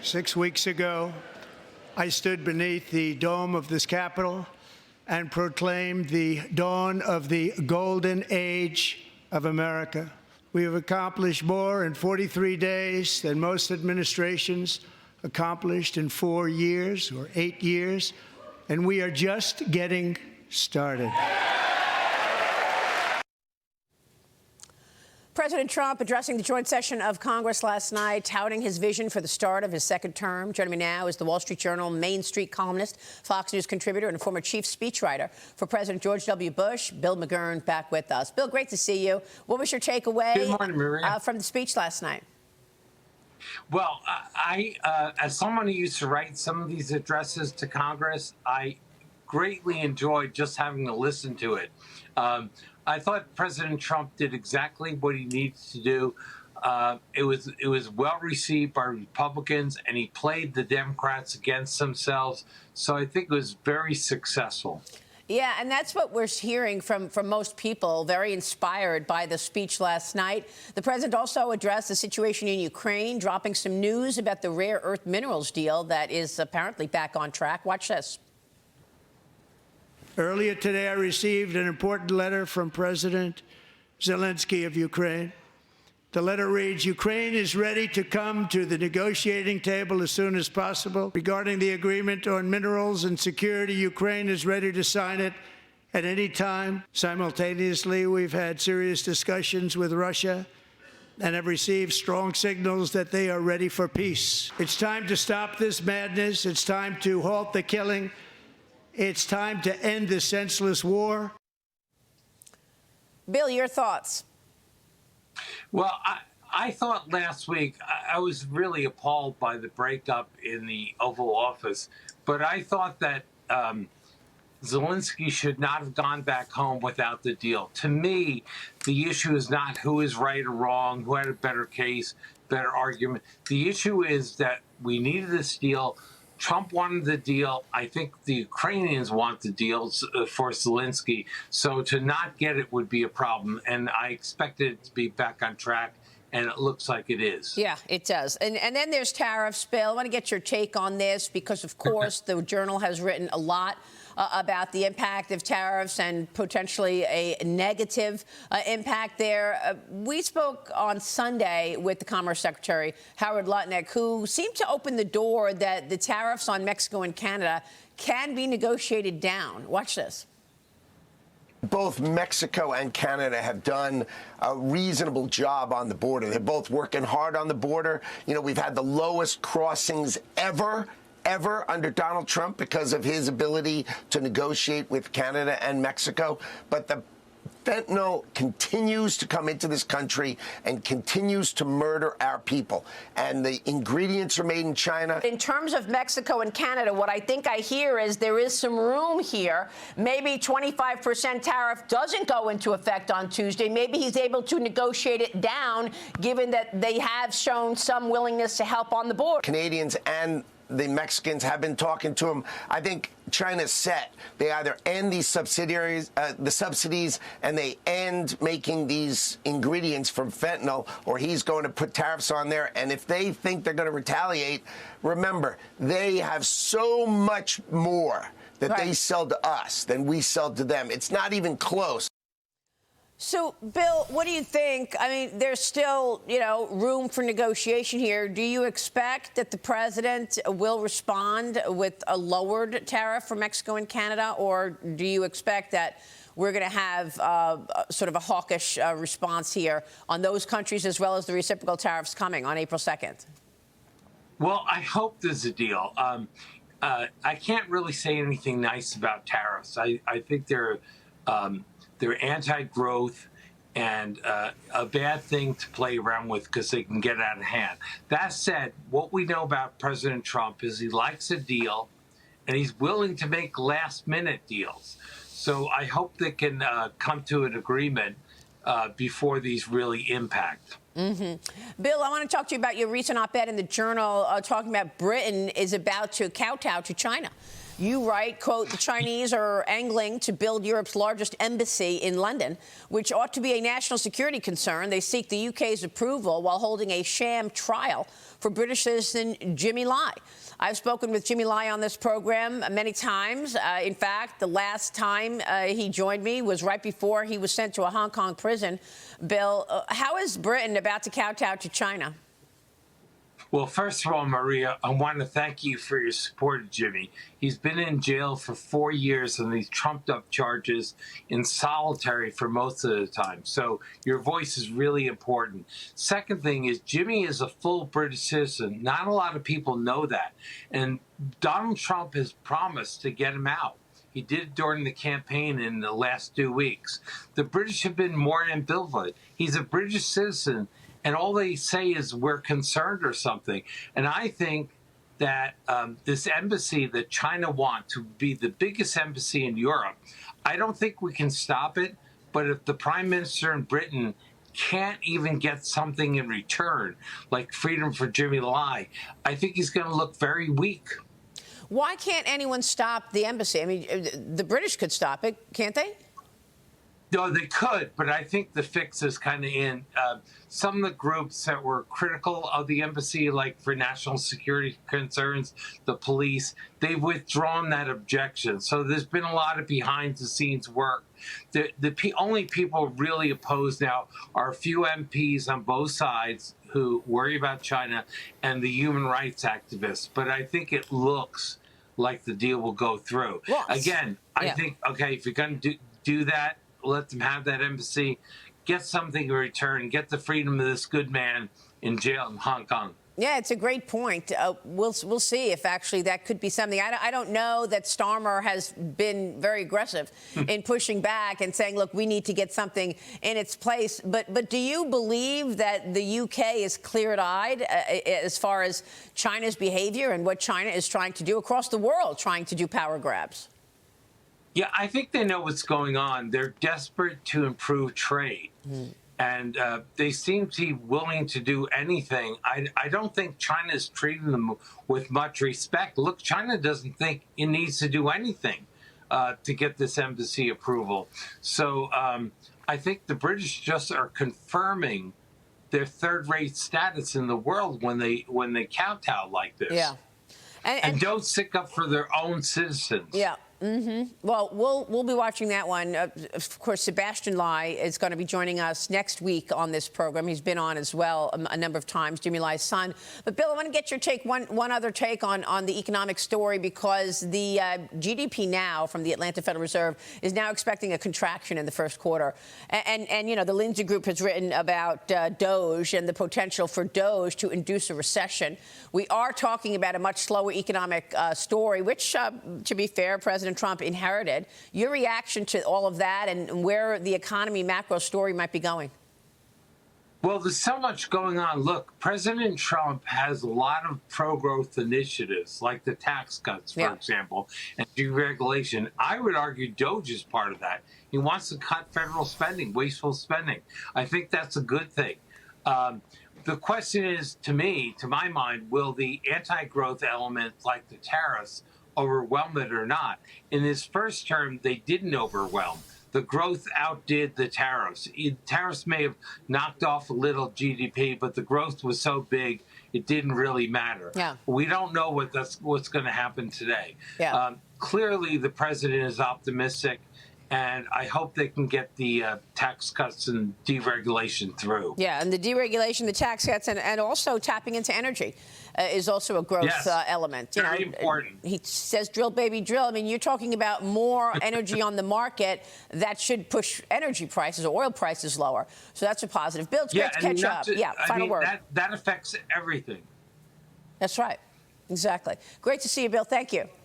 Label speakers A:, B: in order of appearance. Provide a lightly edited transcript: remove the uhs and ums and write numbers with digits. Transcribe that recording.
A: Six weeks ago, I stood beneath the dome of this Capitol and proclaimed the dawn of the golden age of America. We have accomplished more in 43 days than most administrations accomplished in 4 years or 8 years, and we are just getting started.
B: President Trump addressing the joint session of Congress last night, touting his vision for the start of his second term. Joining me now is the Wall Street Journal Main Street columnist, Fox News contributor, and former chief speechwriter for President George W. Bush, Bill McGurn, back with us. Bill, great to see you. What was your takeaway
C: Good morning, Maria.
B: From the speech last night?
C: Well, I as someone who used to write some of these addresses to Congress, I greatly enjoyed just having to listen to it. I thought President Trump did exactly what he needs to do. It was well received by Republicans, and he played the Democrats against themselves. So I think it was very successful.
B: Yeah, and that's what we're hearing from most people, very inspired by the speech last night. The president also addressed the situation in Ukraine, dropping some news about the rare earth minerals deal that is apparently back on track. Watch this.
A: Earlier today, I received an important letter from President Zelensky of Ukraine. The letter reads, Ukraine is ready to come to the negotiating table as soon as possible. Regarding the agreement on minerals and security, Ukraine is ready to sign it at any time. Simultaneously, we've had serious discussions with Russia and have received strong signals that they are ready for peace. It's time to stop this madness. It's time to halt the killing. It's time to end this senseless war.
B: Bill, your thoughts?
C: Well, I thought last week I was really appalled by the breakup in the Oval Office, but I thought that Zelensky should not have gone back home without the deal. To me, the issue is not who is right or wrong, who had a better case, better argument. The issue is that we needed this deal. Trump wanted the deal. I think the Ukrainians want the deal for Zelensky. So to not get it would be a problem. And I expected it to be back on track. And it looks like it is.
B: Yeah, it does. And then there's tariffs, Bill. I want to get your take on this because, of course, the Journal has written a lot about the impact of tariffs and potentially a negative impact there. We spoke on Sunday with the Commerce Secretary, Howard Lutnick, who seemed to open the door that the tariffs on Mexico and Canada can be negotiated down. Watch this.
D: Both Mexico and Canada have done a reasonable job on the border. They're both working hard on the border. You know, we've had the lowest crossings ever under Donald Trump because of his ability to negotiate with Canada and Mexico. But the fentanyl continues to come into this country and continues to murder our people. And the ingredients are made in China.
B: In terms of Mexico and Canada, what I think I hear is there is some room here. Maybe 25% tariff doesn't go into effect on Tuesday. Maybe he's able to negotiate it down, given that they have shown some willingness to help on the border.
D: Canadians and the Mexicans have been talking to him. I think China's set. They either end these subsidies, and they end making these ingredients from fentanyl, or he's going to put tariffs on there. And if they think they're going to retaliate, remember, they have so much more that they sell to us than we sell to them. It's not even close.
B: So, Bill, what do you think? I mean, there's still, room for negotiation here. Do you expect that the president will respond with a lowered tariff for Mexico and Canada, or do you expect that we're going to have sort of a hawkish response here on those countries as well as the reciprocal tariffs coming on April 2nd?
C: Well, I hope there's a deal. I can't really say anything nice about tariffs. I think they're anti-growth and a bad thing to play around with because they can get out of hand. That said, what we know about President Trump is he likes a deal and he's willing to make last-minute deals. So I hope they can come to an agreement before these really impact.
B: Mm-hmm. Bill, I want to talk to you about your recent op-ed in the Journal talking about Britain is about to kowtow to China. You write, quote, the Chinese are angling to build Europe's largest embassy in London, which ought to be a national security concern. They seek the UK's approval while holding a sham trial for British citizen Jimmy Lai. I've spoken with Jimmy Lai on this program many times. In fact, the last time he joined me was right before he was sent to a Hong Kong prison. Bill, how is Britain about to kowtow to China?
C: Well, first of all, Maria, I want to thank you for your support of Jimmy. He's been in jail for 4 years on these trumped-up charges in solitary for most of the time. So your voice is really important. Second thing is Jimmy is a full British citizen. Not a lot of people know that. And Donald Trump has promised to get him out. He did it during the campaign in the last 2 weeks. The British have been more ambivalent. He's a British citizen, and all they say is we're concerned or something. And I think that this embassy that China wants to be the biggest embassy in Europe, I don't think we can stop it. But if the prime minister in Britain can't even get something in return, like freedom for Jimmy Lai, I think he's going to look very weak.
B: Why can't anyone stop the embassy? I mean, the British could stop it, can't they?
C: No, they could, but I think the fix is kind of in. Some of the groups that were critical of the embassy, like for national security concerns, the police, they've withdrawn that objection. So there's been a lot of behind-the-scenes work. The only people really opposed now are a few MPs on both sides who worry about China and the human rights activists. But I think it looks like the deal will go through.
B: Well,
C: again, I think, okay, if you're going to do that, let them have that embassy, get something in return, get the freedom of this good man in jail in Hong Kong.
B: Yeah, it's a great point. We'll see if actually that could be something. I don't know that Starmer has been very aggressive in pushing back and saying, look, we need to get something in its place. But do you believe that the UK is clear-eyed as far as China's behavior and what China is trying to do across the world, trying to do power grabs?
C: Yeah, I think they know what's going on. They're desperate to improve trade. And they seem to be willing to do anything. I don't think China is treating them with much respect. Look, China doesn't think it needs to do anything to get this embassy approval. So I think the British just are confirming their third-rate status in the world when they kowtow like this.
B: Yeah.
C: And don't stick up for their own citizens.
B: Yeah. Well, we'll be watching that one. Of course, Sebastian Lai is going to be joining us next week on this program. He's been on as well a number of times, Jimmy Lai's son. But, Bill, I want to get your take, one other take on the economic story, because the GDP now from the Atlanta Federal Reserve is now expecting a contraction in the first quarter. And you know, the Lindsay Group has written about Doge and the potential for Doge to induce a recession. We are talking about a much slower economic story, which, to be fair, President Trump inherited. Your reaction to all of that and where the economy macro story might be going?
C: Well, there's so much going on. Look, President Trump has a lot of pro-growth initiatives, like the tax cuts, for example, and deregulation. I would argue Doge is part of that. He wants to cut federal spending, wasteful spending. I think that's a good thing. The question is, to my mind, will the anti-growth element, like the tariffs, overwhelm it or not? In his first term, they didn't overwhelm. The growth outdid the tariffs. Tariffs may have knocked off a little GDP, but the growth was so big, it didn't really matter.
B: Yeah.
C: We don't know what's going to happen today.
B: Yeah.
C: Clearly, the president is optimistic, and I hope they can get the tax cuts and deregulation through.
B: Yeah, and the deregulation, the tax cuts, and also tapping into energy is also a growth element.
C: Very important.
B: He says, drill, baby, drill. I mean, you're talking about more energy on the market that should push energy prices or oil prices lower. So that's a positive. Bill, it's great to catch up. Final word.
C: That affects everything.
B: That's right. Exactly. Great to see you, Bill. Thank you.